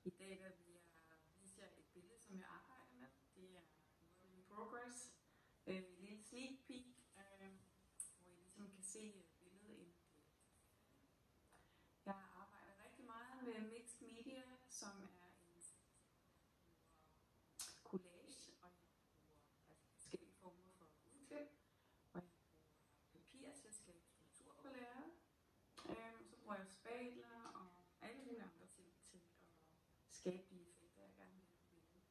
I dag der vil jeg vise jer et billede, som jeg arbejder med. Det er Work in Progress. En lille sneak peek, hvor I ligesom kan se billedet inden det. Jeg arbejder rigtig meget med mixed media, som er en collage, og jeg bruger forskellige former for udklip, og jeg bruger papir til at skabe struktur på lærredet. Så bruger jeg spatler og alle mulige andre ting til at skabe de effekter, jeg gerne vil have på billedet.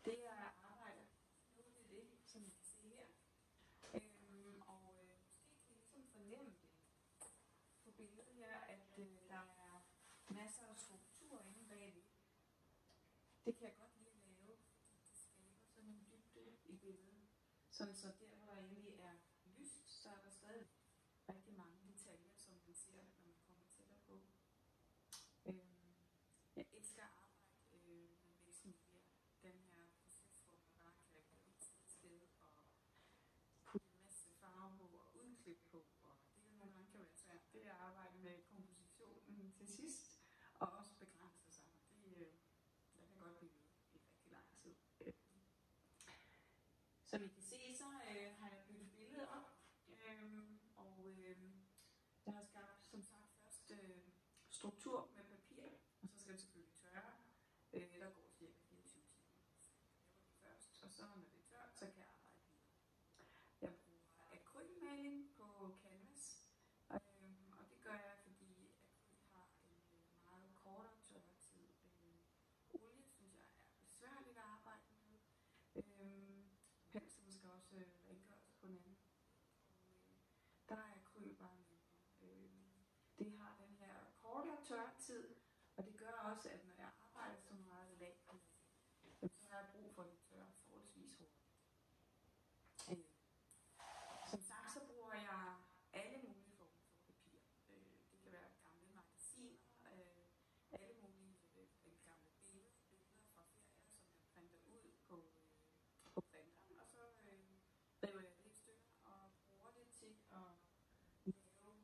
Det jeg arbejder nu, det er det, som I kan se her. Måske kan I ligesom fornemme det på billedet her, at der er masser af struktur inde bagved. Det kan jeg godt lide at lave, fordi det skaber sådan en dybde i billedet. Sådan så der, hvor der egentlig er lyst, så er der stadig rigtig mange detaljer, som man ser, når man kommer tættere på. Jeg elsker at arbejde med mixed media. Den her proces, hvor man bare kan gå et sted og putte en masse farve på og udklip på. Og det kan nogle gange kan være svært. Det er at arbejde med kompositionen til sidst, og også begrænse sig. Der kan godt blive ved i rigtig lang tid. Som I kan se, så har jeg bygget billedet op. Jeg har skabt, som sagt, først struktur med papir, og så skal det selvfølgelig tørre. Der går cirka 24 timer. Jeg laver det først, og så når det er tørt, så kan jeg arbejde videre. Jeg bruger akrylmaling på canvas, og det gør jeg, fordi akryl har en meget kortere tørretid. Olie synes jeg er besværligt at arbejde med. Penslen skal også rengøres på en anden. Der er akryl bare mindre. Det har den her kortere tørretid, og det gør også, at når jeg arbejder så meget lag på det, så har jeg brug for det tørre forholdsvis hurtigt. Som sagt, så bruger jeg alle mulige former for papir. Det kan være gamle magasiner, alle mulige gamle billeder fra ferier, som jeg printer ud på printeren, og så river jeg det i stykker og bruger det til at lave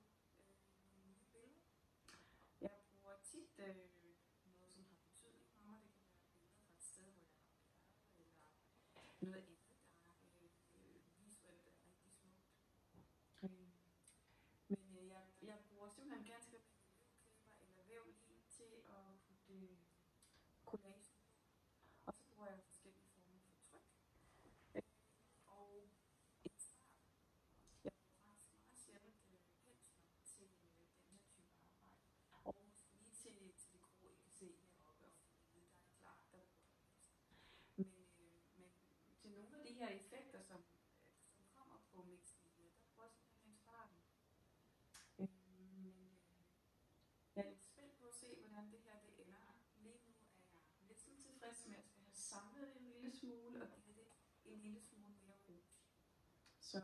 nye billeder. Jeg bruger tit noget, som har betydning for mig. Det kan være billeder fra et sted, hvor jeg har været, eller noget andet, der visuelt er rigtig smukt. Men jeg bruger simpelthen ganske almindelige vævklipper eller vævlim til at putte collagen på. Og så bruger jeg forskellige former for tryk. Og en start. Jeg bruger faktisk meget sjældent pensler til den her type arbejde. Og måske lige til det grå, I kan se heroppe, og det der er klart, der bruger jeg pensler. Men til nogle af de her effekter, som kommer på mixed media, der bruger jeg simpelthen en starten. Jeg er lidt spændt på at se, hvordan det her det ender. Lige nu er jeg lidt sådan tilfreds med, at jeg skal have samlet det en lille smule, og givet det en lille smule mere ro. Så